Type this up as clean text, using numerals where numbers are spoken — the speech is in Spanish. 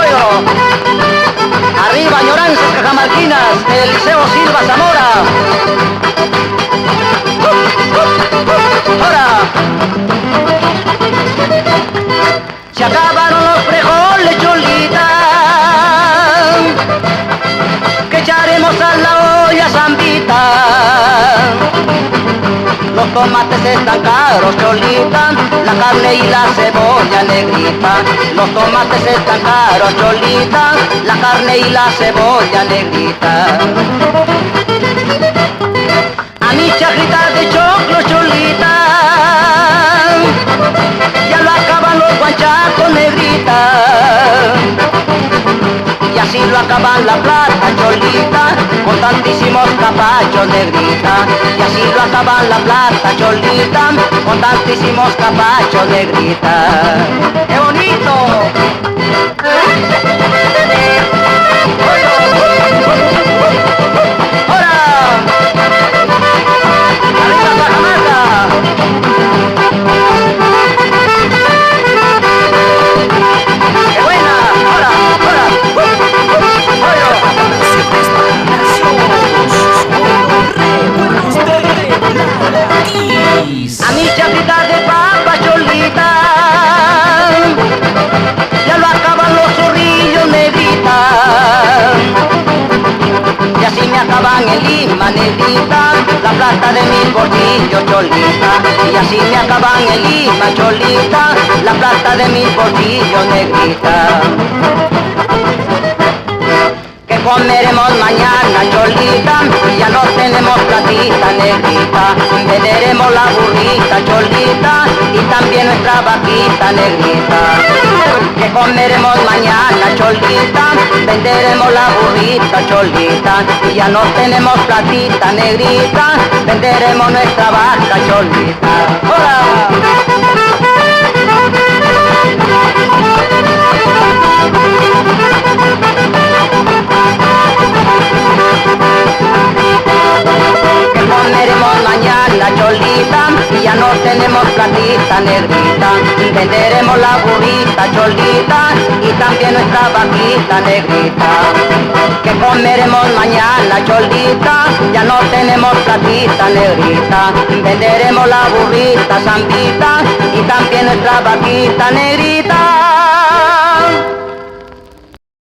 Oigo, arriba añoranzas cajamarquinas del Liceo Silva Zamora. Ahora, se acabaron los frijoles, cholita, que echaremos a la olla zambita. Los tomates están caros, cholita, la carne y la cebolla negrita. Los tomates están caros, cholita, la carne y la cebolla negrita. A mi chajita de choclo, cholita, ya lo acaban los guanchacos, negrita. Y así lo acaban la plata, cholita, con tantísimos capachos, negrita. Y así lo acaban la plata, cholita, con tantísimos capachos, negrita. ¡Qué bonito! ¡Hora! ¡Arriba Cajamarca! ¡Qué buena! ¡Hora! ¡Hora! A mi chapita de papa, cholita, ya lo acaban los zorrillos, negrita. Y así me acaban en Lima, negrita, la plata de mis bolsillos, cholita. Y así me acaban en Lima, cholita, la plata de mis bolsillos, negrita. ¿Qué comeremos mañana, cholita? Ya no tenemos platita, negrita. Venderemos la burrita, cholita, y también nuestra vaquita, negrita. ¿Qué comeremos mañana, cholita? Venderemos la burrita, cholita, y ya no tenemos platita, negrita. Venderemos nuestra vaca, cholita. ¡Hola! Que comeremos mañana, cholita, y ya no tenemos platita, negrita. Venderemos la burrita, cholita, y también nuestra vaquita, negrita. Que comeremos mañana, cholita, ya no tenemos platita, negrita. Venderemos la burrita, zambita, y también nuestra vaquita, negrita.